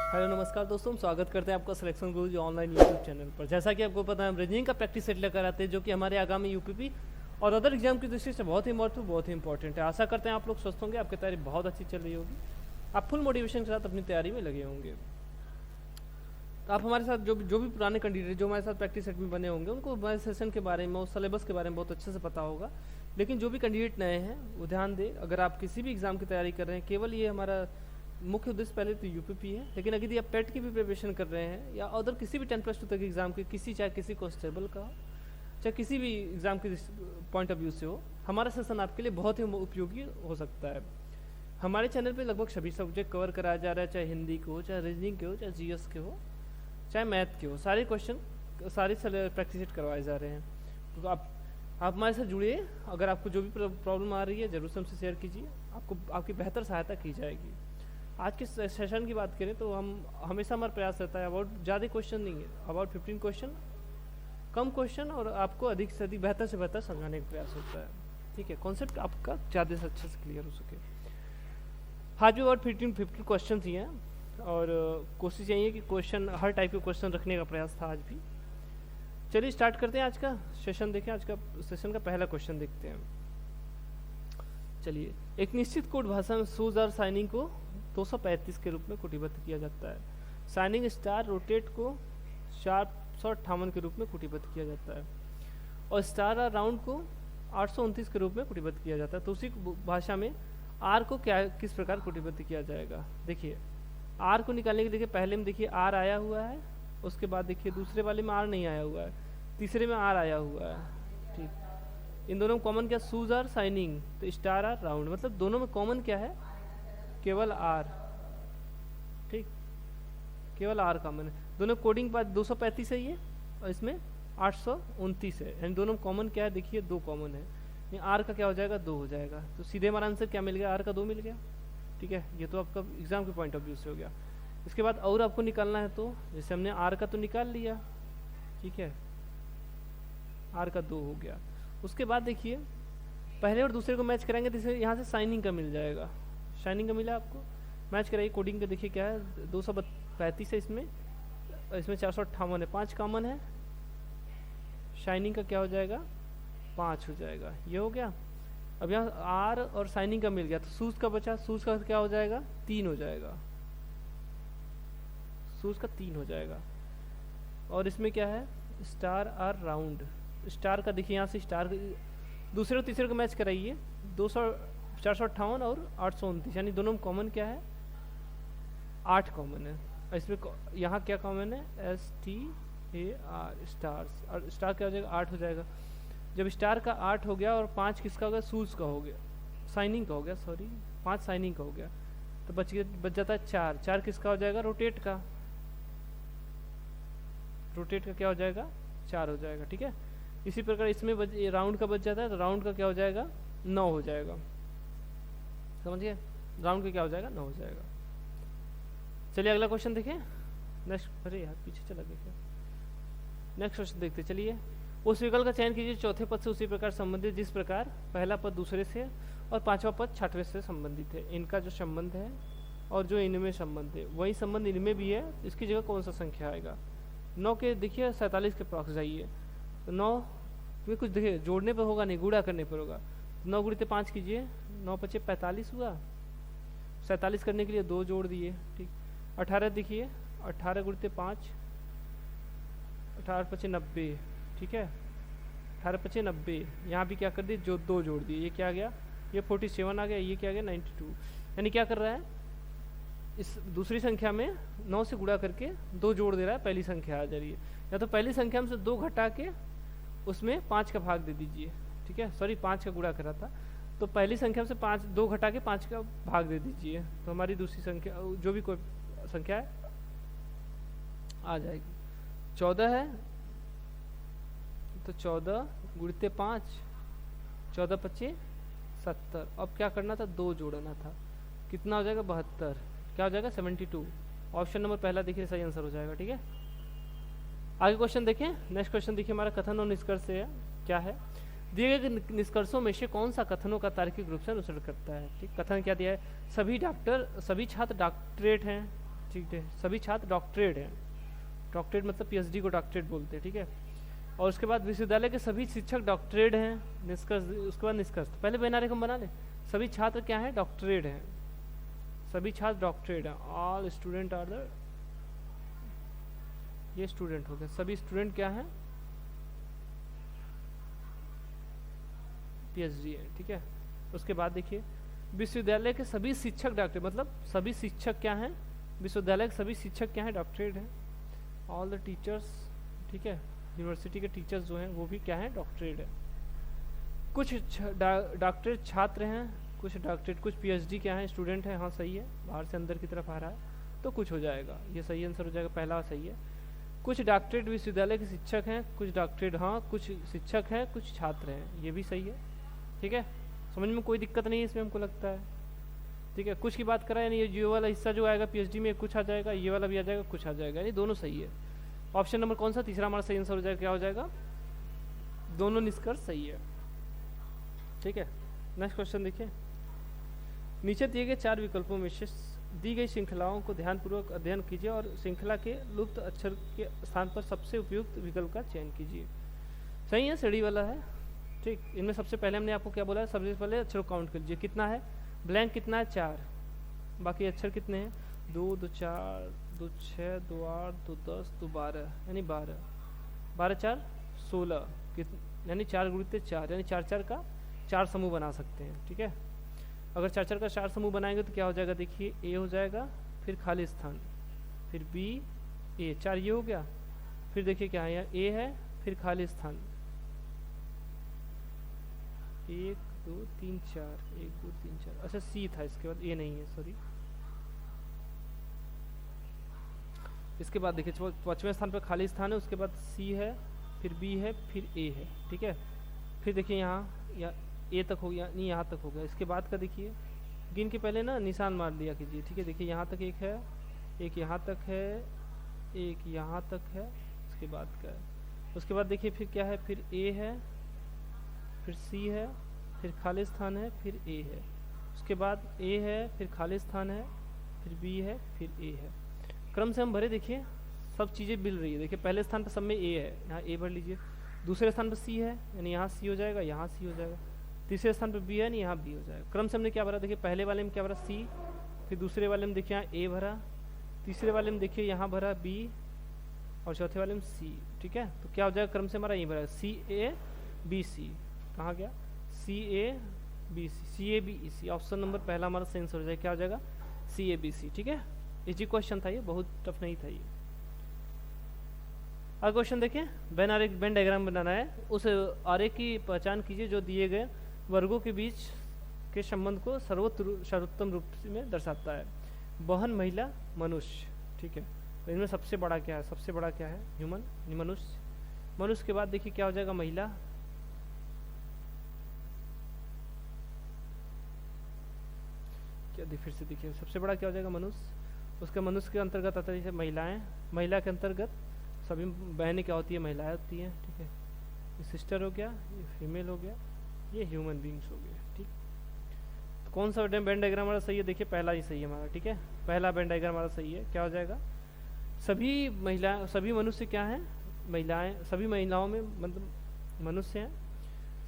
Hello नमस्कार दोस्तों, हम स्वागत करते हैं आपका सिलेक्शन गुरु जो ऑनलाइन यूट्यूब चैनल पर। जैसा कि आपको पता है, हम रीजनिंग का प्रैक्टिस सेट लेकर आते हैं जो कि हमारे आगामी यूपीपी और अदर एग्जाम की दृष्टि से बहुत ही महत्वपूर्ण, बहुत ही इंपॉर्टेंट है। आशा करते हैं आप लोग स्वस्थ होंगे, आपकी तैयारी बहुत अच्छी चल रही होगी, आप फुल मोटिवेशन के साथ अपनी तैयारी में लगे होंगे। तो आप हमारे साथ जो भी पुराने कैंडिडेट जो हमारे साथ प्रैक्टिस सेट में बने होंगे उनको हमारे सेशन के बारे में और सिलेबस के बारे में बहुत अच्छे से पता होगा। लेकिन जो भी कैंडिडेट नए हैं वो ध्यान दें, अगर आप किसी भी एग्ज़ाम की तैयारी कर रहे हैं, केवल ये हमारा मुख्य उद्देश्य पहले तो यूपीपी है, लेकिन अगर आप पेट की भी प्रिपरेशन कर रहे हैं या अदर किसी भी 10+2 तक एग्जाम के चाहे किसी कांस्टेबल का हो, चाहे किसी भी एग्जाम के पॉइंट ऑफ व्यू से हो, हमारा सेशन आपके लिए बहुत ही उपयोगी हो सकता है। हमारे चैनल पे लगभग सभी सब्जेक्ट कवर कराया जा रहा है, चाहे हिंदी के हो, चाहे रीजनिंग के हो, चाहे जीएस के हो, चाहे मैथ के हो, सारे क्वेश्चन सारे प्रैक्टिस करवाए जा रहे हैं। तो आप हमारे साथ जुड़िए। अगर आपको जो भी प्रॉब्लम आ रही है ज़रूर से हमसे शेयर कीजिए, आपकी बेहतर सहायता की जाएगी। आज के सेशन की बात करें तो हम हमेशा हमारा प्रयास रहता है अबाउट ज़्यादा क्वेश्चन नहीं है, अबाउट 15 क्वेश्चन, कम क्वेश्चन, और आपको अधिक से अधिक बेहतर से बेहतर समझाने का प्रयास होता है। ठीक है, कॉन्सेप्ट आपका ज़्यादा से अच्छे से क्लियर हो सके। आज भी अबाउट 15 क्वेश्चन ही हैं और कोशिश यही है कि क्वेश्चन हर टाइप के क्वेश्चन रखने का प्रयास था आज भी। चलिए स्टार्ट करते हैं आज का सेशन। देखें, आज का सेशन का पहला क्वेश्चन देखते हैं। चलिए, एक निश्चित कोड भाषा में शूज और साइनिंग को 235 के रूप में कोटिबद्ध किया जाता है। साइनिंग स्टार रोटेट को 458 के रूप में कोटिबद्ध किया जाता है और स्टार और राउंड को 829 के रूप में कोटिबद्ध किया जाता है। तो उसी भाषा में आर को किस प्रकार कोटिबद्ध किया जाएगा। देखिए, आर को निकालने के लिए पहले में देखिए आर आया हुआ है, उसके बाद देखिए दूसरे वाले में आर नहीं आया हुआ है, तीसरे में आर आया हुआ है। ठीक, इन दोनों में कॉमन क्या, शूज और साइनिंग, तो स्टार और राउंड, मतलब दोनों में कॉमन क्या है, केवल आर। ठीक, केवल आर कॉमन है। दोनों कोडिंग पास 235 है ये, और इसमें 829 है, यानी दोनों में कॉमन क्या है, देखिए 2 कॉमन है। ये आर का क्या हो जाएगा, 2 हो जाएगा। तो सीधे हमारा आंसर क्या मिल गया, आर का 2 मिल गया। ठीक है, ये तो आपका एग्जाम के पॉइंट ऑफ व्यू से हो गया। इसके बाद और आपको निकालना है, तो जैसे हमने आर का तो निकाल लिया, ठीक है, आर का 2 हो गया। उसके बाद देखिए पहले और दूसरे को मैच कराएंगे, तो यहाँ से साइनिंग का मिल जाएगा। शाइनिंग का मिला आपको, मैच कराइए। कोडिंग का देखिए क्या है, 235 है इसमें 458 है, 5 कॉमन है। शाइनिंग का क्या हो जाएगा, 5 हो जाएगा। ये हो गया। अब यहाँ आर और साइनिंग का मिल गया, तो सूज का बचा, सूज का क्या हो जाएगा, 3 हो जाएगा। सूज का 3 हो जाएगा। और इसमें क्या है, स्टार और राउंड। स्टार का देखिए यहाँ से स्टार दूसरे और तीसरे को मैच कराइए, 458 और 829, यानी दोनों में कॉमन क्या है, 8 कॉमन है। इसमें यहाँ क्या कॉमन है, STAR, स्टार्स, और स्टार क्या हो जाएगा, 8 हो जाएगा। जब स्टार का 8 हो गया और 5 किसका हो गया, शूज का हो गया, साइनिंग का हो गया, सॉरी 5 साइनिंग का हो गया, तो बच जाता है 4 किसका हो जाएगा, रोटेट का। रोटेट का क्या हो जाएगा, 4 हो जाएगा। ठीक है, इसी प्रकार इसमें राउंड का बच जाता है, तो राउंड का क्या हो जाएगा, 9 हो जाएगा। समझ गए, राउंड का क्या हो जाएगा, 9 हो जाएगा। चलिए अगला क्वेश्चन देखें। नेक्स्ट, अरे यार पीछे चला गया क्या। नेक्स्ट क्वेश्चन देखते चलिए। उस विकल्प का चयन कीजिए चौथे पद से उसी प्रकार संबंधित जिस प्रकार पहला पद दूसरे से और 5वां पद 6वें से संबंधित है। इनका जो संबंध है और जो इनमें संबंध है वही संबंध इनमें भी है, इसकी जगह कौन सा संख्या आएगा। 9 के देखिए 47 के प्रॉक्स जाइए, तो 9 में कुछ देखिए जोड़ने पर होगा नहीं, गुणा करने पर होगा। 9 गुणित 5 कीजिए, 9 पचे 45 हुआ, 47 करने के लिए 2 जोड़ दिए। ठीक, 18 देखिए, 18 गुणित 5, 18 पचे 90। ठीक है, 18 पचे 90, यहाँ भी क्या कर दिए, जो 2 जोड़ दिए। ये क्या आ गया, ये 47 आ गया, ये क्या आ गया 92। यानी क्या कर रहा है, इस दूसरी संख्या में 9 से गुणा करके 2 जोड़ दे रहा है, पहली संख्या आ जा रही है। या तो पहली संख्या में से 2 घटा के उसमें 5 का भाग दे दीजिए। ठीक है, सॉरी 5 का गुणा करा था, तो पहली संख्या में से 2 घटा के 5 का भाग दे दीजिए, तो हमारी दूसरी संख्या जो भी कोई संख्या है आ जाएगी। 14 है, तो 14 गुणित 5, 14 पचे 70। अब क्या करना था, 2 जोड़ना था, कितना हो जाएगा, 72। क्या हो जाएगा, 72। ऑप्शन नंबर पहला देखिए सही आंसर हो जाएगा। ठीक है, आगे क्वेश्चन देखें। नेक्स्ट क्वेश्चन देखिए, हमारा कथन और निष्कर्ष है क्या है। दिए गए निष्कर्षों में से कौन सा कथनों का तार्किक रूप से अनुसरण करता है। ठीक, कथन क्या दिया है, सभी छात्र डॉक्टरेट हैं, ठीक है, सभी छात्र डॉक्टरेट हैं। डॉक्टरेट मतलब पीएचडी को डॉक्टरेट बोलते हैं, ठीक है। और उसके बाद विश्वविद्यालय के सभी शिक्षक डॉक्टरेट हैं। निष्कर्ष, उसके बाद निष्कर्ष, पहले बैनारेख हम बना लें। सभी छात्र क्या हैं? डॉक्टरेट हैं। सभी छात्र डॉक्टरेट हैं। ऑल स्टूडेंट आर द, ये स्टूडेंट हो गए, सभी स्टूडेंट क्या हैं? पीएचडी है, ठीक है। उसके बाद देखिए विश्वविद्यालय के सभी शिक्षक डॉक्टर, मतलब सभी शिक्षक क्या हैं? विश्वविद्यालय के सभी शिक्षक क्या हैं? डॉक्टरेट हैं। ऑल द टीचर्स, ठीक है, यूनिवर्सिटी के टीचर्स जो हैं वो भी क्या हैं? डॉक्टरेट है। कुछ डॉक्टरेट छात्र हैं, कुछ डॉक्टरेट, कुछ पीएचडी क्या हैं? स्टूडेंट हैं। हाँ सही है, बाहर से अंदर की तरफ आ रहा है तो कुछ हो जाएगा, ये सही आंसर हो जाएगा, पहला सही है। कुछ डॉक्टरेट विश्वविद्यालय के शिक्षक हैं, कुछ डॉक्टरेट, हाँ कुछ शिक्षक हैं, कुछ छात्र हैं, ये भी सही है, ठीक है। समझ में कोई दिक्कत नहीं है इसमें हमको लगता है, ठीक है। कुछ की बात करा यानी ये वाला हिस्सा जो आएगा पीएचडी में कुछ आ जाएगा, ये वाला भी आ जाएगा, कुछ आ जाएगा, यानी दोनों सही है। ऑप्शन नंबर कौन सा? तीसरा हमारा सही आंसर हो जाएगा, क्या हो जाएगा? दोनों निष्कर्ष सही है, ठीक है। नेक्स्ट क्वेश्चन देखिए, नीचे दिए गए 4 विकल्पों में से दी गई श्रृंखलाओं को ध्यानपूर्वक अध्ययन कीजिए और श्रृंखला के लुप्त अक्षर के स्थान पर सबसे उपयुक्त विकल्प का चयन कीजिए। सही है, सीढ़ी वाला है, ठीक। इनमें सबसे पहले हमने आपको क्या बोला है? सबसे पहले अक्षर काउंट कर लीजिए, कितना है? ब्लैंक कितना है? 4। बाकी अक्षर कितने हैं? 2, 2, 4, 2, 6, 2, 8, 2, 10, 2, 12, यानी 12, 12, 4, 16, यानी 4 गुणित 4, यानी 4 4 का 4 समूह बना सकते हैं, ठीक है। अगर 4 4 का 4 समूह बनाएंगे तो क्या हो जाएगा? देखिए ए हो जाएगा, फिर खाली स्थान, फिर बी, ए, 4 ये हो गया, फिर देखिए क्या है, यहाँ ए है, फिर खाली स्थान, 1 2 3 4, 1 2 3 4, अच्छा सी था, इसके बाद ए नहीं है, सॉरी। इसके बाद देखिए 5वें स्थान पर खाली स्थान है, उसके बाद सी है, फिर बी है, फिर ए है, ठीक है। फिर देखिए यहाँ ए तक हो गया, नहीं यहाँ तक हो गया। इसके बाद का देखिए गिन के पहले ना निशान मार लिया कीजिए, ठीक है। देखिए यहाँ तक एक है, एक यहाँ तक है, एक यहाँ तक है, उसके बाद का है। उसके बाद देखिए फिर क्या है? फिर ए है, फिर सी है, फिर खाली स्थान है, फिर ए है। उसके बाद ए है, फिर खाली स्थान है, फिर बी है, फिर ए है। क्रम से हम भरे, देखिए सब चीज़ें मिल रही है। देखिए पहले स्थान पर सब में ए है, यहाँ ए भर लीजिए। दूसरे स्थान पर सी है, यानी यहाँ सी हो जाएगा, यहाँ सी हो जाएगा। तीसरे स्थान पर बी है, नहीं यहाँ बी हो जाएगा। क्रम से हमने क्या भरा? देखिए पहले वाले में क्या भरा? सी, फिर दूसरे वाले में देखिए यहाँ ए भरा, तीसरे वाले में देखिए यहाँ भरा बी, और चौथे वाले में सी, ठीक है। तो क्या हो जाएगा? क्रम से हमारा यही भरा, सी ए बी सी, कहाँ गया? C A B C, C A B E C. Option number पहला हमारा सही आंसर हो जाएगा, क्या हो जाएगा? सी ए बी सी, ठीक है। इजी क्वेश्चन था ये, बहुत टफ नहीं था ये। अगला क्वेश्चन देखिए, वेन डायग्राम बनाना है, उस आरेख की पहचान कीजिए जो दिए गए वर्गों के बीच के संबंध को सर्वोत्तम रूप में दर्शाता है। बहन, महिला, मनुष्य, ठीक है। तो इनमें सबसे बड़ा क्या है? सबसे बड़ा क्या है? ह्यूमन, मनुष्य। मनुष्य के बाद देखिए क्या हो जाएगा? महिला, क्या फिर से देखिए सबसे बड़ा क्या हो जाएगा? मनुष्य। उसके मनुष्य के अंतर्गत आता है जैसे महिलाएं, महिला के अंतर्गत सभी बहनें क्या होती है? महिलाएं होती हैं, ठीक है। ये सिस्टर हो गया, ये फीमेल हो गया, ये ह्यूमन बींग्स हो गए, ठीक। तो कौन सा वेन डायग्राम हमारा सही है? देखिए पहला ही सही है हमारा, ठीक है। पहला वेन डायग्राम हमारा सही है, क्या हो जाएगा? सभी महिला, सभी मनुष्य क्या हैं? महिलाएं। सभी महिलाओं में मतलब मनुष्य हैं,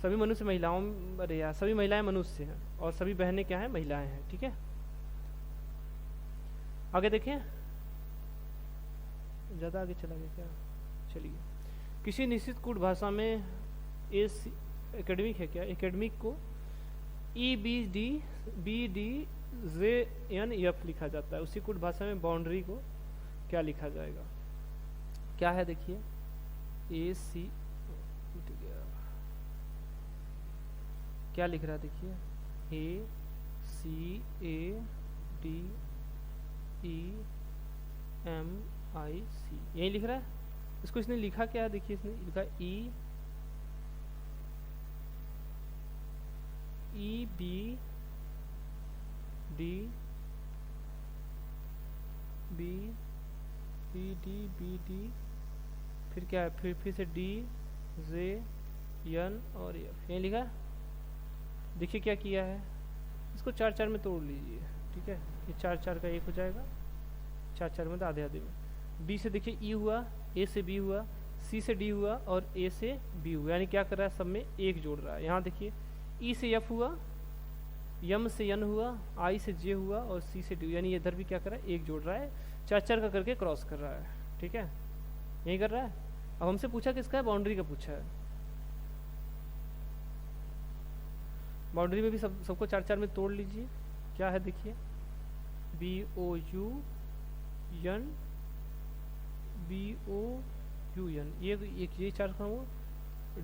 सभी मनुष्य महिलाओं में, अरे यार, सभी महिलाएं मनुष्य हैं, और सभी बहनें क्या हैं? महिलाएं हैं, ठीक है। आगे देखें, ज़्यादा आगे चला गया क्या? चलिए, किसी निश्चित कूट भाषा में एकेडमिक है क्या? एकेडमिक को EBDBDJNF लिखा जाता है। उसी कूट भाषा में बाउंड्री को क्या लिखा जाएगा? क्या है? देखिए AC, क्या लिख रहा है? देखिए ACADEMIC, यही लिख रहा है। इसको इसने लिखा क्या है? देखिए इसने लिखा EBDBD, फिर क्या है? फिर से DJN और F, यही लिखा है। देखिए क्या किया है, इसको 4 4 में तोड़ लीजिए, ठीक है। ये 4 4 का 1 हो जाएगा, 4 4 में तो आधे आधे में। बी से देखिए ई हुआ, ए से बी हुआ, सी से डी हुआ और ए से बी हुआ, यानी क्या कर रहा है, सब में एक जोड़ रहा है। यहाँ देखिए ई से एफ हुआ, यम से एन हुआ, आई से जे हुआ और सी से डी, यानी इधर भी क्या कर रहा है, एक जोड़ रहा है, 4 4 का करके क्रॉस कर रहा है। ठीक है, यही कर रहा है। अब हमसे पूछा किसका है, बाउंड्री का पूछा है। बाउंड्री में भी सबको 4 4 में तोड़ लीजिए। क्या है देखिए, B O U N, B O U N, ये 4 का हुआ,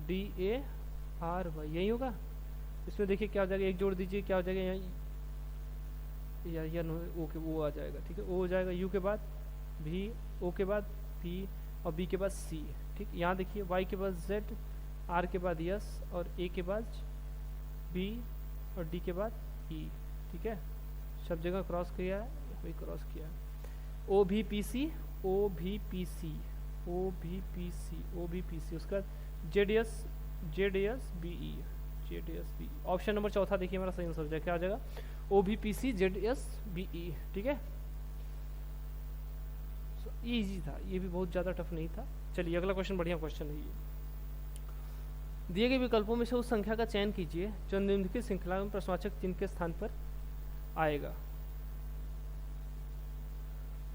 डी ए आर वाई, यही होगा। इसमें देखिए क्या हो जाएगा, एक जोड़ दीजिए, क्या हो जाएगा यहाँ, या ओ के वो आ जाएगा। ठीक है, ओ हो जाएगा, यू के बाद भी, ओ के बाद पी और बी के बाद सी। ठीक, यहाँ देखिए वाई के बाद जेड, आर के बाद यस और ए के बाद बी और डी के बाद ई। ठीक है, सब जगह क्रॉस किया है, वही क्रॉस किया है। ओ भी पी सी, ओ भी पी सी, ओ भी पी सी, ओ भी पी सी, उसका Z S, Z S B E, Z S B. Option number चौथा देखिए हमारा सही आंसर हो जाएगा, क्या आ जाएगा, O B P C Z S B E. ठीक है, इजी था, ये भी बहुत ज़्यादा टफ नहीं था। चलिए अगला क्वेश्चन, बढ़िया क्वेश्चन है ये। दिए गए विकल्पों में से उस संख्या का चयन कीजिए जो निम्नलिखित श्रृंखला में प्रश्नवाचक चिन्ह के स्थान पर आएगा।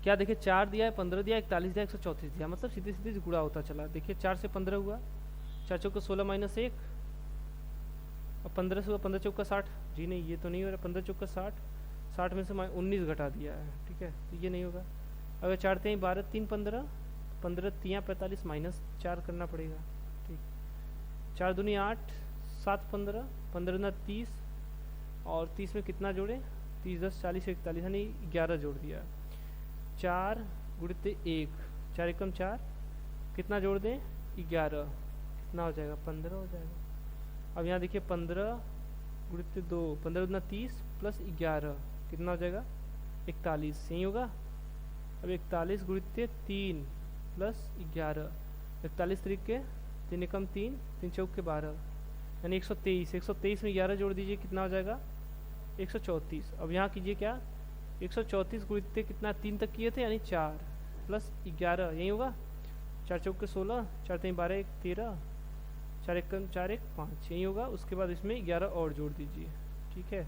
क्या देखिए, 4 दिया है, 15 दिया, 41 दिया, 134 दिया, मतलब सीधे सीधे गुणा होता चला। देखिए 4 से 15 हुआ, 4 चौका 16 माइनस 1, और 15 से हुआ 15 चौका 60, जी नहीं ये तो नहीं हो रहा, 15 चौका 60, 60 में से 19 घटा दिया है। ठीक है, तो ये नहीं होगा। अगर 4 3 12 3 15, 15 3 45 माइनस 4 करना पड़ेगा। ठीक, 4 दूनी 8, 7 15, 15 दूना 30 और 30 में कितना जोड़े, 30 10 40 41, यानी 11 जोड़ दिया। 4 गुणित 1, 4 एकम 4, कितना जोड़ दें, 11, कितना हो जाएगा, 15 हो जाएगा। अब यहाँ देखिए 15 गुणित 2, 15 दूना 30 प्लस 11, कितना हो जाएगा, 41, यही होगा। अब 41 गुणित 3 प्लस 11, 41 तरीके 3 एकम 3, 3 चौक के 12, यानी 123, 123 में 11 जोड़ दीजिए, कितना हो जाएगा, 134। अब यहाँ कीजिए क्या, 134 गुणित कितना 3 तक किए थे, यानी 4 प्लस 11, यही होगा। 4 चौक के 16, 4 3 12 1 13, 4 1 4 1 5, यही होगा। उसके बाद इसमें 11 और जोड़ दीजिए। ठीक है,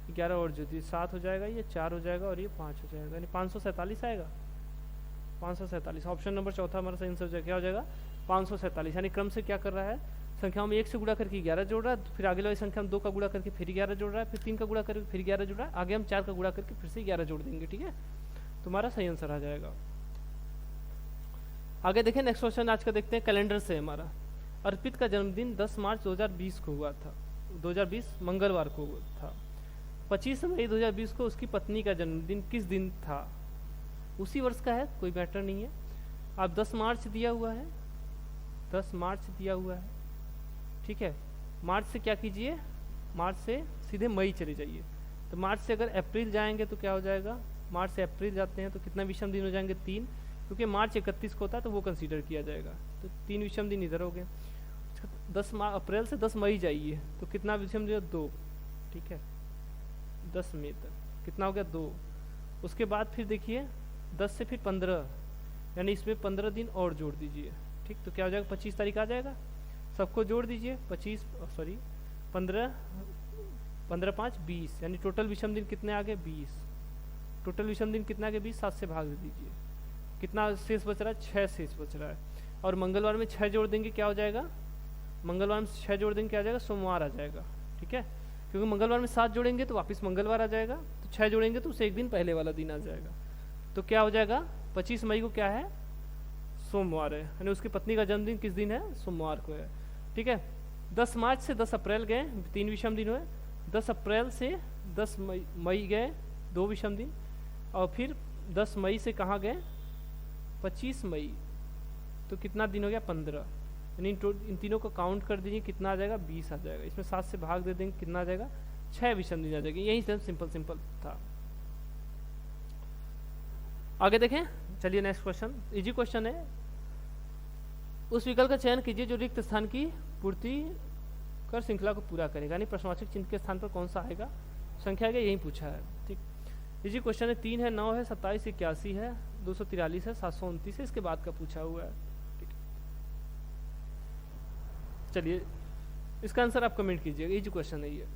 11 और जोड़ दीजिए, 7 हो जाएगा, ये 4 हो जाएगा और ये 5 हो जाएगा, यानी 547 आएगा। 547, ऑप्शन नंबर चौथा हमारा सही आंसर हो जाएगा, क्या हो जाएगा, 547। यानी क्रम से क्या कर रहा है, संख्याओं में 1 से गुणा करके 11 जोड़ रहा है, फिर आगे वाली संख्या में 2 का गुणा करके फिर 11 जोड़ रहा है, फिर 3 का गुणा करके फिर 11 जोड़ रहा है, आगे हम 4 का गुणा करके फिर से 11 जोड़ देंगे। ठीक है, तुम्हारा सही आंसर आ जाएगा। आगे देखें, नेक्स्ट क्वेश्चन आज का देखते हैं, कैलेंडर से हमारा। अर्पित का जन्मदिन 10 मार्च 2020 को हुआ था, 2020 मंगलवार को था। 25 मई 2020 को उसकी पत्नी का जन्मदिन किस दिन था, उसी वर्ष का है, कोई मैटर नहीं है। अब 10 मार्च दिया हुआ है, 10 मार्च दिया हुआ है। ठीक है, मार्च से क्या कीजिए, मार्च से सीधे मई चले जाइए। तो मार्च से अगर अप्रैल जाएंगे तो क्या हो जाएगा, मार्च से अप्रैल जाते हैं तो कितना विषम दिन हो जाएंगे, 3, क्योंकि मार्च 31 को होता है तो वो कंसीडर किया जाएगा, तो 3 विषम दिन इधर हो गए। 10 अप्रैल से 10 मई जाइए तो कितना विषम दिन, 2। ठीक है, 10 मई तक कितना हो गया, 2। उसके बाद फिर देखिए 10 से फिर 15, यानी इसमें 15 दिन और जोड़ दीजिए। ठीक, तो क्या हो जाएगा, 25 तारीख आ जाएगा। सबको जोड़ दीजिए, 15 5 20, यानी टोटल विषम दिन कितने आ गए, 20। टोटल विषम दिन कितना आ गए, 20, 7 से भाग दे दीजिए, कितना शेष बच रहा है, 6 शेष बच रहा है। और मंगलवार में 6 जोड़ देंगे, क्या हो जाएगा, मंगलवार में 6 जोड़ देंगे, क्या आ जाएगा, सोमवार आ जाएगा। ठीक है, क्योंकि मंगलवार में 7 जोड़ेंगे तो वापस मंगलवार आ जाएगा, तो 6 जोड़ेंगे तो उससे एक दिन पहले वाला दिन आ जाएगा। तो क्या हो जाएगा, 25 मई को क्या है, सोमवार है, यानी उसकी पत्नी का जन्मदिन किस दिन है, सोमवार को है। ठीक है, 10 मार्च से 10 अप्रैल गए, 3 विषम दिन हुए। 10 अप्रैल से 10 मई गए, 2 विषम दिन। और फिर 10 मई से कहाँ गए, 25 मई, तो कितना दिन हो गया, 15। यानी इन तीनों को काउंट कर दीजिए, कितना आ जाएगा, 20 आ जाएगा। इसमें 7 से भाग दे देंगे, कितना आ जाएगा, 6 विषम दिन आ जाएगी। यही सिंपल सिंपल था। आगे देखें, चलिए नेक्स्ट क्वेश्चन, इजी क्वेश्चन है। उस विकल्प का चयन कीजिए जो रिक्त स्थान की पूर्ति कर श्रृंखला को पूरा करेगा, यानी प्रश्नवाचक चिन्ह के स्थान पर कौन सा आएगा, संख्या आएगा, यही पूछा है। ठीक, इसी क्वेश्चन है 3 है, 9 है, 27 81 है, 243 है, 729 है, इसके बाद का पूछा हुआ है। चलिए इसका आंसर आप कमेंट कीजिएगा, ये जो क्वेश्चन है ये।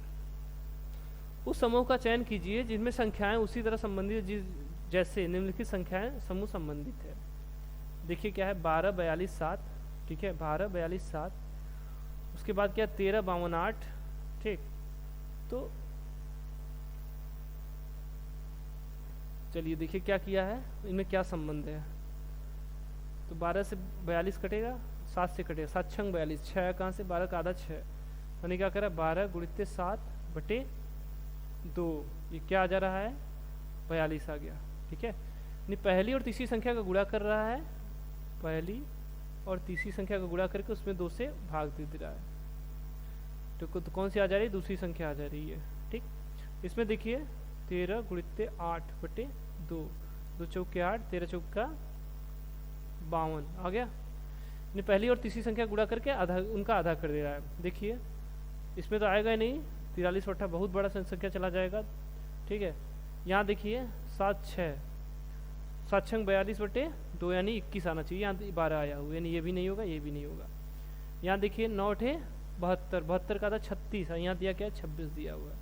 उस समूह का चयन कीजिए जिनमें संख्याएं उसी तरह संबंधित जैसे निम्नलिखित संख्याएं समूह संबंधित है। देखिए क्या है 12 42 7, ठीक है 12 42 7, उसके बाद क्या 13 52 8, ठीक। तो चलिए देखिए क्या किया है, इनमें क्या संबंध है। तो 12 से 42 कटेगा, 7 से कटेगा, 7 छंग 42, 6 कहाँ से 12 का आधा 6, यानी क्या करा 12 गुणित 7 बटे 2, ये क्या आ जा रहा है 42 आ गया, ठीक है। नहीं पहली और तीसरी संख्या का गुणा कर रहा है, पहली और तीसरी संख्या का गुणा करके उसमें 2 से भाग दे रहा है, तो कौन सी आ जा रही है, दूसरी संख्या आ जा रही है, ठीक। इसमें देखिए 13 गुणित 8 बटे 2, 2 चौके 8, 13 चौका 52 आ गया। नहीं पहली और तीसरी संख्या गुणा करके आधा, उनका आधा कर दे रहा है। देखिए इसमें तो आएगा ही नहीं, 43 बटा बहुत बड़ा संख्या चला जाएगा, ठीक है। यहाँ देखिए 7 6, 7 छंग 42 बटे 2 यानी 21 आना चाहिए, यहाँ 12 आया हुआ, यानी ये भी नहीं होगा, ये भी नहीं होगा। यहाँ देखिए 9 ठे 72, 72 का आधा 36 है, यहाँ दिया क्या है 26 दिया हुआ है,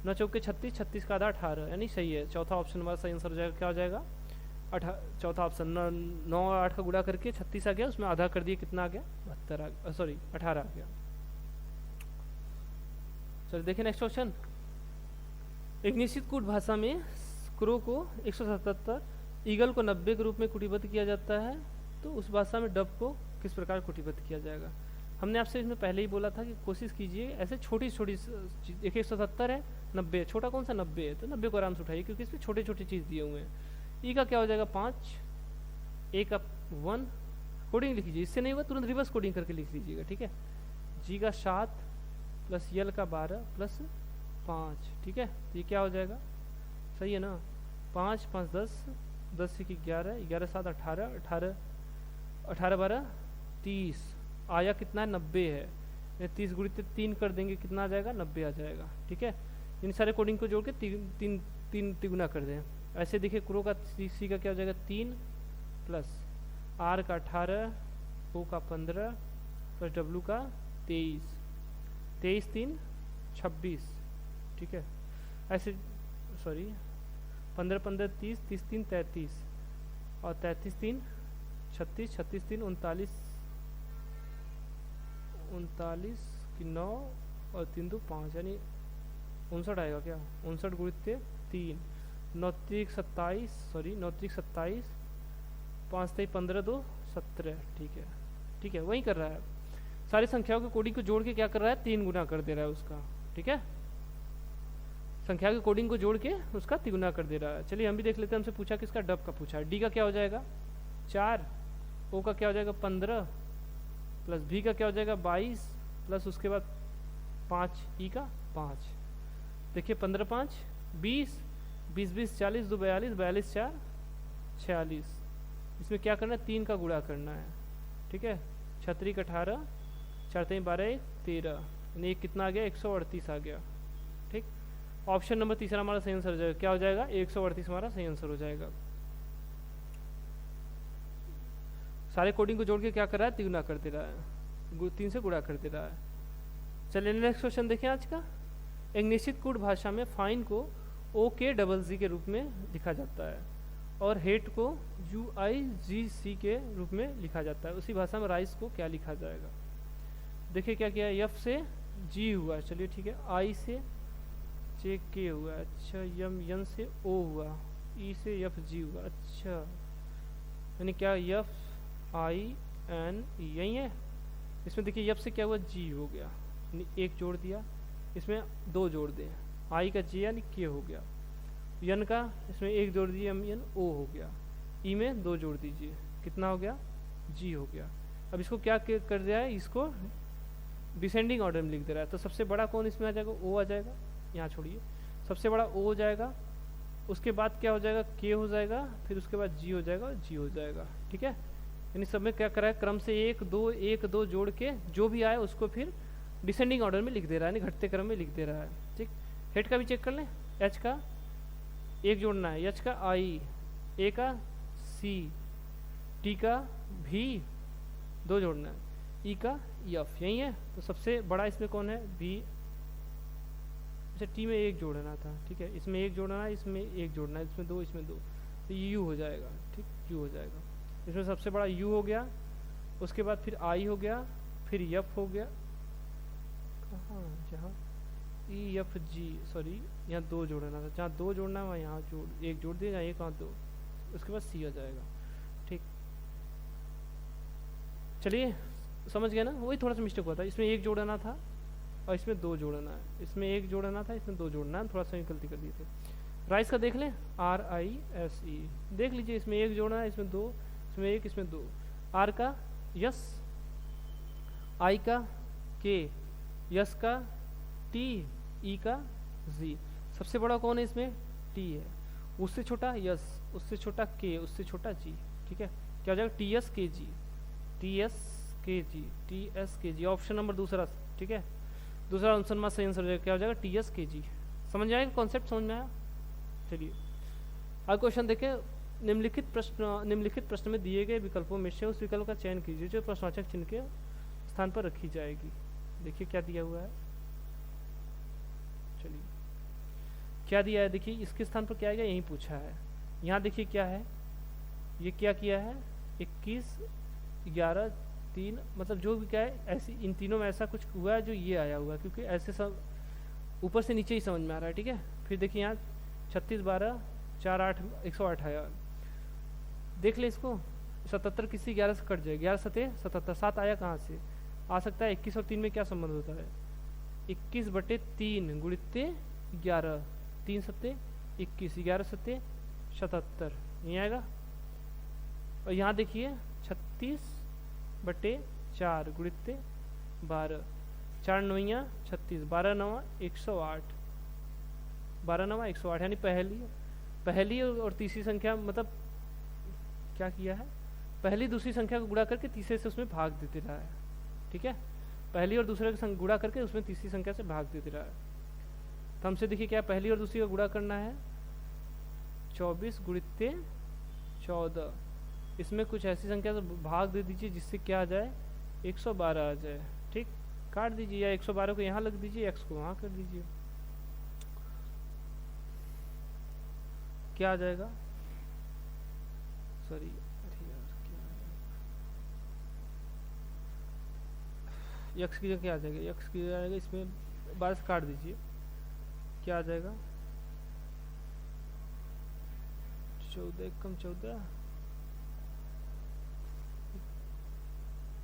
9 चौके 36, 36 का आधा 18, यानी सही है। चौथा ऑप्शन हमारा सही आंसर हो जाएगा, क्या हो जाएगा चौथा ऑप्शन। 9 और 8 का गुणा करके 36 आ गया, उसमें आधा कर दिए, कितना आ गया 72 सॉरी 18 आ गया। चलिए देखिए नेक्स्ट क्वेश्चन। एक निश्चित कूट भाषा में क्रो को 177, ईगल को 90 के रूप में कुटीबद्ध किया जाता है, तो उस भाषा में डब को किस प्रकार कुटीबद्ध किया जाएगा। हमने आपसे इसमें पहले ही बोला था कि कोशिश कीजिए ऐसे छोटी छोटी, एक 170 है, 90 छोटा कौन सा 90 है, तो 90 को आराम से उठाइए क्योंकि इसमें छोटे छोटे चीज़ दिए हुए हैं। ई का क्या हो जाएगा 5, ए का 1, कोडिंग लिख लीजिए, इससे नहीं हुआ तुरंत रिवर्स कोडिंग करके लिख लीजिएगा, ठीक है। जी का 7 प्लस यल का 12 प्लस 5, ठीक है। तो ये क्या हो जाएगा, सही है ना, 5 5 10, 10 से 11, 11 7 18, 18 18 12 30, आया कितना है 90 है, 30 गुणित 3 कर देंगे, कितना आ जाएगा 90 आ जाएगा, ठीक है। इन सारे कोडिंग को जोड़ के तीन तिगुना कर दें। ऐसे देखिए क्रो का सी का क्या हो जाएगा 3 प्लस आर का 18, ओ का 15 प्लस डब्लू का 23, 23 3 26, ठीक है। ऐसे सॉरी 15 15 30, 30 3 33 और 33 3 36, 36 3 39, 39 की 9 और 3 2 5, यानी 59 आएगा क्या, 59 गुणित 3, 9 3 27, सॉरी 9 3 27, 5 3 15 2 17, ठीक है, ठीक है। वही कर रहा है, सारी संख्याओं के कोडिंग को जोड़ के क्या कर रहा है 3 गुना कर दे रहा है उसका, ठीक है। संख्या के कोडिंग को जोड़ के उसका 3 गुना कर दे रहा है। चलिए हम भी देख लेते हैं, हमसे पूछा किसका डब का पूछा है। डी का क्या हो जाएगा 4, ओ का क्या हो जाएगा 15 प्लस भी का क्या हो जाएगा 22 प्लस उसके बाद 5, ई का 5। देखिए 15 5 20, 20 20 40, 2 42, 42 4 46, इसमें क्या करना है 3 का गुणा करना है, ठीक है। 36 18, 4 3 12 13, यानी एक कितना आ गया 138 आ गया, ठीक। ऑप्शन नंबर तीसरा हमारा सही आंसर हो जाएगा, क्या हो जाएगा 138 हमारा सही आंसर हो जाएगा। सारे कोडिंग को जोड़ के क्या कर रहा है 3 गुना कर दे रहा है, 3 से गुणा कर दे रहा है। चलिए नेक्स्ट क्वेश्चन देखें आज का। एक निश्चित कूट भाषा में फाइन को OKZZ के रूप में लिखा जाता है और हेट को UIGC के रूप में लिखा जाता है। उसी भाषा में राइस को क्या लिखा जाएगा। देखिए क्या किया है, F से G हुआ, चलिए ठीक है, I से JK हुआ, अच्छा, N से O हुआ, E से FG हुआ, अच्छा, यानी क्या FIN यही है। इसमें देखिए F से क्या हुआ G हो गया, यानी एक जोड़ दिया, इसमें 2 जोड़ दें, I का J यानी K हो गया, N का इसमें 1 जोड़ दिए MN O हो गया, E में 2 जोड़ दीजिए, कितना हो गया G हो गया। अब इसको क्या कर दिया है, इसको डिसेंडिंग ऑर्डर में लिख दे रहा है। तो सबसे बड़ा कौन इसमें आ जाएगा, O आ जाएगा, यहाँ छोड़िए, सबसे बड़ा O हो जाएगा, उसके बाद क्या हो जाएगा K हो जाएगा, फिर उसके बाद G हो जाएगा और G हो जाएगा, ठीक है। यानी सब में क्या करा है, क्रम से 1 2 जोड़ के जो भी आए उसको फिर डिसेंडिंग ऑर्डर में लिख दे रहा है, यानी घटते क्रम में लिख दे रहा है, ठीक। हेड का भी चेक कर लें, H का एक जोड़ना है, एच का आई, ए का सी, टी का भी, दो जोड़ना है, ई का एफ, यही है। तो सबसे बड़ा इसमें कौन है, बी। अच्छा टी में एक जोड़ना था, ठीक है, इसमें एक जोड़ना है, इसमें एक जोड़ना है, इसमें दो, इसमें दो, तो यू हो जाएगा, ठीक, यू हो जाएगा। इसमें सबसे बड़ा यू हो गया, उसके बाद फिर आई हो गया, फिर एफ हो गया, कहाँ, जहाँ ई एफ जी, सॉरी यहाँ दो जोड़ना था, जहाँ दो जोड़ना है वहाँ यहाँ जोड़, एक जोड़ दिया, जहाँ एक वहाँ दो, उसके बाद सी हो जाएगा, ठीक। चलिए समझ गया ना, वही थोड़ा सा मिस्टेक हुआ था, इसमें एक जोड़ना था और इसमें दो जोड़ना है, इसमें एक जोड़ना था, इसमें दो जोड़ना है, थोड़ा सा गलती कर दी थी। राइस का देख लें, आर आई एस ई, देख लीजिए, इसमें एक जोड़ना है, इसमें दो, इसमें एक, इसमें दो। आर का यस, आई का के, यस का टी, ई का जी। सबसे बड़ा कौन है इसमें, टी है, उससे छोटा यस, उससे छोटा के, उससे छोटा जी, ठीक है। क्या हो जाएगा, टी एस के जी, टी एस के जी, टी एस के जी, ऑप्शन नंबर दूसरा, ठीक है, दूसरा आंसर में सही आंसर हो जाएगा, क्या हो जाएगा, टी एस के जी। समझ में आएगा, कॉन्सेप्ट समझ में आया। चलिए अगला क्वेश्चन देखें, निम्नलिखित प्रश्न में दिए गए विकल्पों में से उस विकल्प का चयन कीजिए जो प्रश्नवाचक चिन्ह के स्थान पर रखी जाएगी। देखिए क्या दिया हुआ है, चलिए क्या दिया है, देखिए इसके स्थान पर क्या आएगा, यही पूछा है। यहाँ देखिए क्या है, ये क्या किया है, 21, 11, 3, मतलब जो भी क्या है, ऐसी इन तीनों में ऐसा कुछ हुआ है जो ये आया हुआ है, क्योंकि ऐसे सब ऊपर से नीचे ही समझ में आ रहा है, ठीक है। फिर देखिए यहाँ 36, 12, 4, 8, 108 आया, देख ले इसको, 77 किसी 11 से कट जाए, 11 सते 77, 7 आया कहाँ से, आ सकता है 21 और 3 में क्या संबंध होता है, 21/3 गुणित 11, 3 सत्ते 21, 11 सत्ते 77, यही आएगा। और यहाँ देखिए 36/4 गुणित 12, 4 9 36, 12 9 108, 12 9 108, यानी पहली और तीसरी संख्या, मतलब क्या किया है, पहली दूसरी संख्या को गुणा करके तीसरे से उसमें भाग देते रहा है, ठीक है, पहली और दूसरे का गुणा करके उसमें तीसरी संख्या से भाग देते रहा है। तो हमसे देखिए क्या, पहली और दूसरी का गुणा करना है, 24 गुणित 14, इसमें कुछ ऐसी संख्या से भाग दे दीजिए जिससे क्या आ जाए, 112 आ जाए, ठीक, काट दीजिए, या 112 को यहाँ लग दीजिए, x को वहाँ कर दीजिए, क्या आ जाएगा, सॉरी यक्स की जगह क्या आ जाएगा, यक्स की जगह आएगा, इसमें 12 से काट दीजिए, क्या आ जाएगा, 14 कम 14,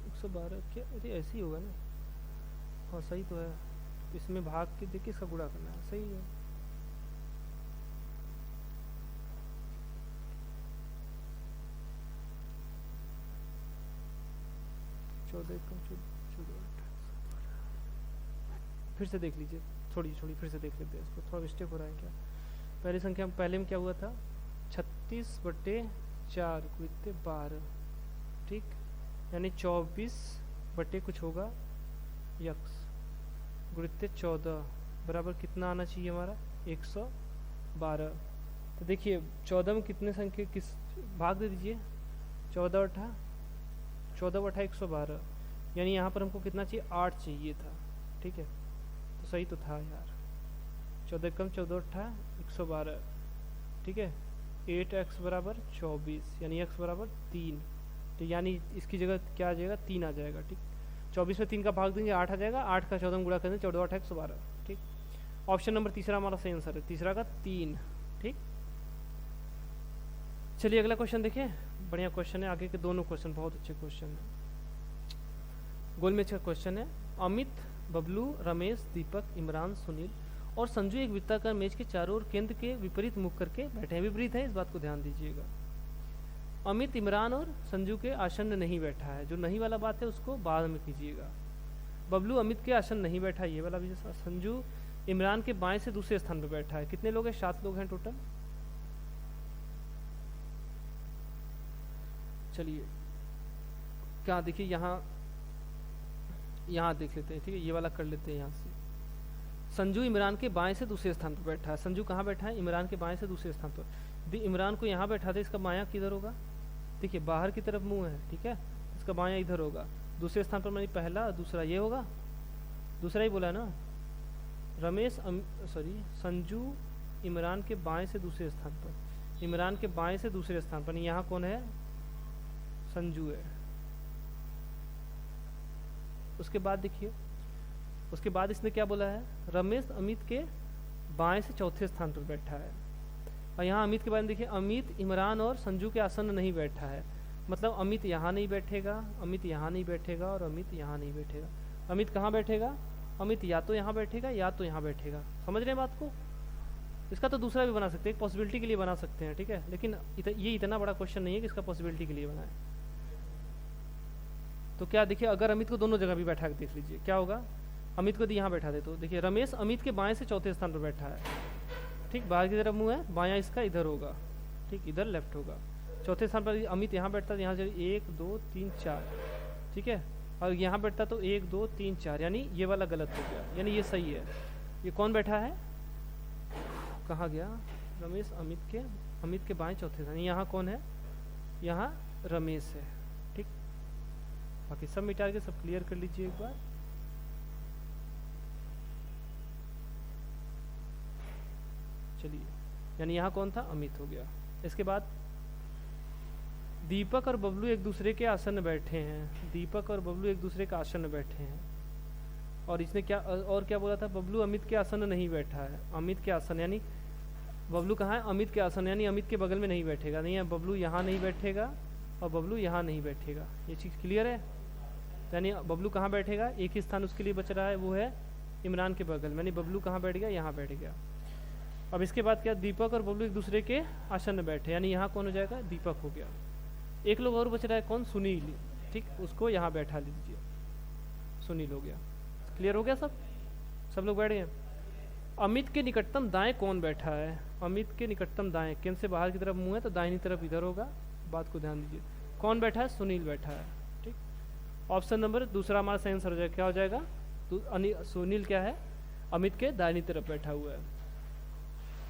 112, क्या, अरे ऐसे ही होगा ना, हाँ सही तो है, इसमें भाग के देखिए इसका गुणा करना है, सही है। फिर से देख लीजिए, थोड़ी फिर से देख लेते हैं इसको, थोड़ा मिस्टेक हो रहा है क्या। पहली संख्या पहले में क्या हुआ था, 36/4 गुणित 12, ठीक, यानी 24 कुछ होगा यक्स गुणित 14 बराबर कितना आना चाहिए हमारा, 112। तो देखिए 14 में कितने संख्या किस भाग दे दीजिए, 14 8 112, यानी यहाँ पर हमको कितना चाहिए, 8 चाहिए था, ठीक है, तो सही तो था यार, 14 कम 14 8 112, ठीक है, 8x बराबर 24, यानी x बराबर 3, तो यानी इसकी जगह क्या आ जाएगा, 3 आ जाएगा, ठीक, 24 में 3 का भाग देंगे 8 आ जाएगा, 8 का 14 में गुणा करेंगे, 14 8 112, ठीक, ऑप्शन नंबर तीसरा हमारा सही आंसर है, तीसरा का 3, ठीक। चलिए अगला क्वेश्चन देखें, बढ़िया क्वेश्चन है, आगे के दोनों क्वेश्चन बहुत अच्छे क्वेश्चन हैं। गोल मैच का क्वेश्चन है, अमित, बबलू, रमेश, दीपक, इमरान, सुनील और संजू एक वृत्ताकार मेज के चारों ओर केंद्र के विपरीत मुख करके बैठे हैं, विपरीत है, इस बात को ध्यान दीजिएगा। अमित इमरान और संजू के आसन्न नहीं बैठा है, जो नहीं वाला बात है उसको बाद में कीजिएगा। बबलू अमित के आसन्न नहीं बैठा, ये वाला भी। संजू इमरान के बाएं से दूसरे स्थान पर बैठा है। कितने लोग हैं, 7 लोग हैं टोटल। चलिए क्या देखिए यहाँ देख लेते हैं, ठीक है, ये वाला कर लेते हैं यहाँ से। संजू इमरान के बाएं से दूसरे स्थान पर बैठा है। संजू कहाँ बैठा है? इमरान के बाएं से दूसरे स्थान पर। इमरान को यहाँ बैठा था, इसका बायां किधर होगा? देखिए बाहर की तरफ मुंह है, ठीक है, इसका बायां इधर होगा। दूसरे स्थान पर मैंने पहला, दूसरा ये होगा, दूसरा ही बोला ना। संजू इमरान के बाएं से दूसरे स्थान पर, इमरान के बाएं से दूसरे स्थान पर, यहाँ कौन है? संजू है। उसके बाद देखिए, उसके बाद इसने क्या बोला है? रमेश अमित के बाएं से चौथे स्थान पर बैठा है। और यहाँ अमित के बारे में देखिए, अमित इमरान और संजू के आसन नहीं बैठा है, मतलब अमित यहाँ नहीं बैठेगा, अमित यहाँ नहीं बैठेगा और अमित यहाँ नहीं बैठेगा। अमित कहाँ बैठेगा? अमित या तो यहाँ बैठेगा या तो यहाँ बैठेगा। समझ रहे हैं बात को? इसका तो दूसरा भी बना सकते हैं, एक पॉसिबिलिटी के लिए बना सकते हैं, ठीक है, लेकिन ये इतना बड़ा क्वेश्चन नहीं है कि इसका पॉसिबिलिटी के लिए बनाए। तो क्या देखिए, अगर अमित को दोनों जगह भी बैठा के देख लीजिए क्या होगा। अमित को यहाँ बैठा दे तो देखिए रमेश अमित के बाएं से चौथे स्थान पर बैठा है, ठीक, बाहर की तरफ मुंह है, बायां इसका इधर होगा, ठीक, इधर लेफ्ट होगा। चौथे स्थान पर अमित यहाँ बैठता है, यहाँ से 1 2 3 4, ठीक है, और यहाँ बैठता तो 1 2 3 4, यानी ये वाला गलत हो गया, यानी ये सही है। ये कौन बैठा है? कहाँ गया? रमेश अमित के बाएं चौथे स्थान, यहाँ कौन है? यहाँ रमेश है, ठीक। बाकी सब मिटा के सब क्लियर कर लीजिए एक बार। चलिए, यानी यहाँ कौन था? अमित हो गया। इसके बाद दीपक और बबलू एक दूसरे के आसन में बैठे हैं। दीपक और बबलू एक दूसरे के आसन में बैठे हैं, और इसने क्या और क्या बोला था? बबलू अमित के आसन में नहीं बैठा है। अमित के आसन यानी बबलू कहाँ है? अमित के आसन, यानी अमित के बगल में नहीं बैठेगा। नहीं है, बबलू यहाँ नहीं बैठेगा और बबलू यहाँ नहीं बैठेगा। ये चीज़ क्लियर है? यानी बबलू कहाँ बैठेगा? एक ही स्थान उसके लिए बच रहा है, वो है इमरान के बगल में, यानी बबलू कहाँ बैठ गया? यहाँ बैठ गया। अब इसके बाद क्या? दीपक और बबलू एक दूसरे के आसन में बैठे, यानी यहाँ कौन हो जाएगा? दीपक हो गया। एक लोग और बच रहा है, कौन? सुनील, ठीक, उसको यहाँ बैठा लीजिए, सुनील हो गया। क्लियर हो गया सब लोग बैठ गए। अमित के निकटतम दाएं कौन बैठा है? अमित के निकटतम दाएं, केंद्र से बाहर की तरफ मुंह है तो दाहिनी तरफ इधर होगा, बात को ध्यान दीजिए। कौन बैठा है? सुनील बैठा है, ठीक। ऑप्शन नंबर दूसरा हमारा सही आंसर हो जाएगा। क्या हो जाएगा? सुनील क्या है? अमित के दाहिनी तरफ बैठा हुआ है।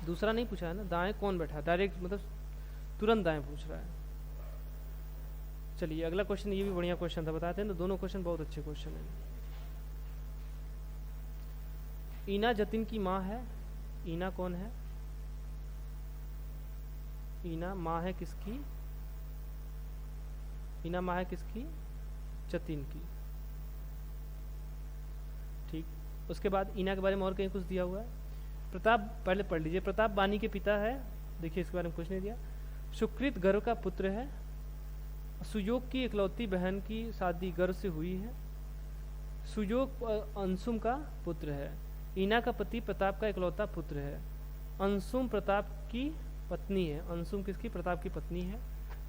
दूसरा नहीं पूछा है ना, दाएं कौन बैठा है, डायरेक्ट मतलब तुरंत दाएं पूछ रहा है। चलिए अगला क्वेश्चन, ये भी बढ़िया क्वेश्चन था, बताते हैं ना, दोनों क्वेश्चन बहुत अच्छे क्वेश्चन हैं। ईना जतिन की माँ है। ईना कौन है? ईना माँ है किसकी? ईना माँ है किसकी? जतिन की, ठीक। उसके बाद ईना के बारे में और कहीं कुछ दिया हुआ है? प्रताप, पहले पढ़ लीजिए। प्रताप बानी के पिता है, देखिए इसके बारे में कुछ नहीं दिया। सुकृत गर्व का पुत्र है। सुयोग की इकलौती बहन की शादी गर्व से हुई है। सुयोग अंशुम का पुत्र है। ईना का पति प्रताप का इकलौता पुत्र है। अंशुम प्रताप की पत्नी है। अंशुम किसकी? प्रताप की पत्नी है।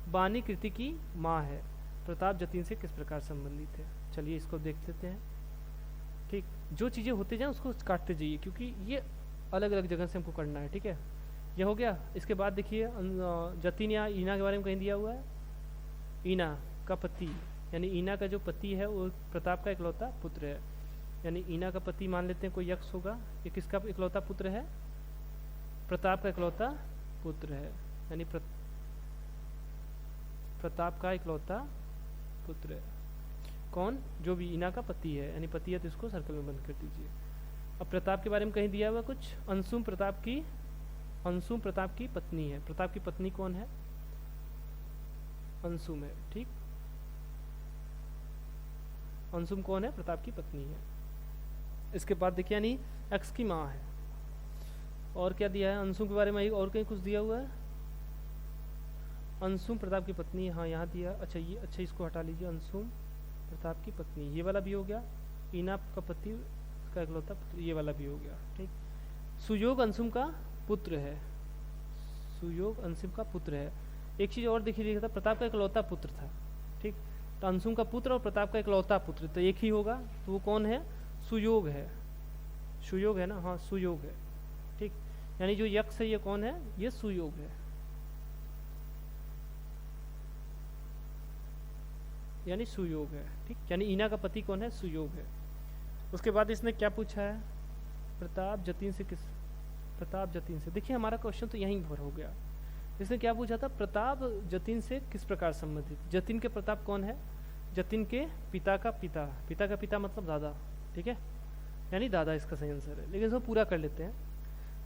बानी कृति की माँ है। प्रताप जतिन से किस प्रकार संबंधित है? चलिए इसको देख लेते हैं, ठीक। जो चीज़ें होते जाए उसको काटते जाइए, क्योंकि ये अलग अलग जगह से हमको करना है, ठीक है। ये हो गया। इसके बाद देखिए जतिन या ईना के बारे में कहीं दिया हुआ है। ईना का पति, यानी ईना का जो पति है वो प्रताप का इकलौता पुत्र है, यानी ईना का पति मान लेते हैं कोई यक्ष होगा। ये किसका इकलौता पुत्र है? प्रताप का इकलौता पुत्र है, यानी प्रताप का इकलौता पुत्र है। कौन? जो भी ईना का पति है, यानी पति है तो इसको सर्कल में बंद कर दीजिए। अब प्रताप के बारे में कहीं दिया हुआ कुछ? अंशुम प्रताप की पत्नी है। प्रताप की पत्नी कौन है? अंशुम है, ठीक। अंशुम कौन है? प्रताप की पत्नी है। इसके बाद देखिए यानी एक्स की माँ है। और क्या दिया है अंशुम के बारे में? और कहीं कुछ दिया हुआ है? अंशुम प्रताप की पत्नी, हाँ यहाँ दिया। अच्छा ये, अच्छा इसको हटा लीजिए। अंशुम प्रताप की पत्नी, ये वाला भी हो गया। ईना का पति का इकलौता पुत्र, ये वाला भी हो गया, ठीक। सुयोग अंशुम का पुत्र है। सुयोग अंशुम का पुत्र है। एक चीज़ और देखिए, देखा था प्रताप का इकलौता पुत्र था, ठीक। तो अंशुम का पुत्र और प्रताप का इकलौता पुत्र तो एक ही होगा, तो वो कौन है? सुयोग है। सुयोग है ना, हाँ सुयोग है, ठीक। यानी जो यक्ष है ये कौन है? ये सुयोग है, यानी सुयोग है, ठीक। यानी ईना का पति कौन है? सुयोग है। उसके बाद इसने क्या पूछा है? प्रताप जतिन से देखिए हमारा क्वेश्चन तो यहीं पर हो गया। इसने क्या पूछा था, प्रताप जतिन से किस प्रकार संबंधित। जतिन के प्रताप कौन है, जतिन के पिता का पिता मतलब दादा, ठीक है, यानी दादा इसका सही आंसर है। लेकिन इसको पूरा कर लेते हैं।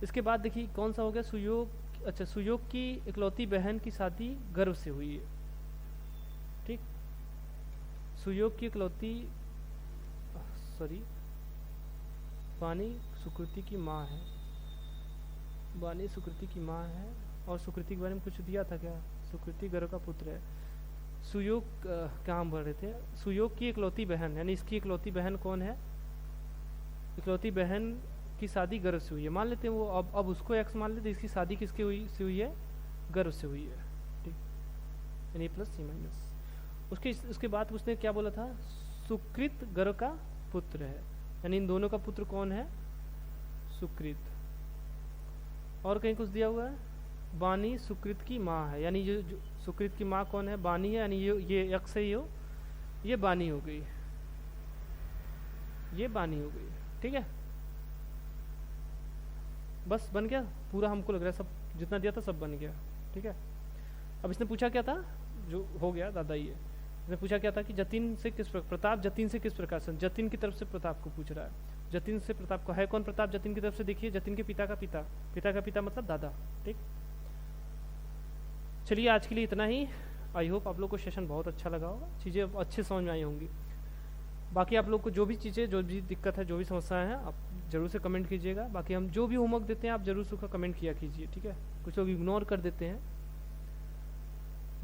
इसके बाद देखिए कौन सा हो गया, सुयोग की इकलौती बहन की शादी गर्व से हुई है, ठीक। सुयोग की इकलौती वाणी सुकृति की माँ है, वाणी सुकृति की माँ है। और सुकृति के बारे में कुछ दिया था क्या, सुकृति गर्व का पुत्र है। सुयोग क्या हम बोल रहे थे, सुयोग की इकलौती बहन, यानी इसकी इकलौती बहन कौन है, इकलौती बहन की शादी गर्व से हुई है, मान लेते हैं वो। अब उसको एक्स मान लेते, इसकी शादी किसके से हुई है, गर्व से हुई है, ठीक, यानी प्लस सी माइनस। उसके बाद उसने क्या बोला था, सुकृत गर्व का पुत्र है, यानी इन दोनों का पुत्र कौन है, सुकृत। और कहीं कुछ दिया हुआ है, वाणी सुकृत की माँ है, यानी जो सुकृत की माँ कौन है, वाणी है, यानी ये यक्ष है, ये वाणी हो गई, ये वाणी हो गई, ठीक है। बस बन गया पूरा, हमको लग रहा है सब जितना दिया था सब बन गया, ठीक है। अब इसने पूछा क्या था, जो हो गया दादा ही है। इसने पूछा क्या था कि प्रताप जतिन से किस प्रकार से, जतिन की तरफ से प्रताप को पूछ रहा है। जतिन से प्रताप को है कौन, प्रताप जतिन की तरफ से, देखिए जतिन के पिता का पिता मतलब दादा, ठीक। चलिए आज के लिए इतना ही। आई होप आप लोग को सेशन बहुत अच्छा लगा होगा, चीज़ें अच्छे समझ में आई होंगी। बाकी आप लोग को जो भी चीज़ें, जो भी दिक्कत है, जो भी समस्याएं हैं, आप जरूर से कमेंट कीजिएगा। बाकी हम जो भी होमवर्क देते हैं आप जरूर से उसका कमेंट किया कीजिए, ठीक है। कुछ लोग इग्नोर कर देते हैं।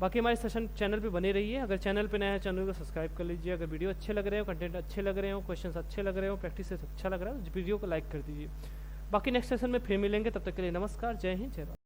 बाकी हमारे सेशन चैनल पे बने रहिए। अगर चैनल पे नया है चैनल को सब्सक्राइब कर लीजिए। अगर वीडियो अच्छे लग रहे हो, कंटेंट अच्छे लग रहे हो, क्वेश्चंस अच्छे लग रहे हो, प्रैक्टिस अच्छा लग रहा है, वीडियो को लाइक कर दीजिए। बाकी नेक्स्ट सेशन में फिर मिलेंगे, तब तक के लिए नमस्कार, जय हिंद, जय भारत।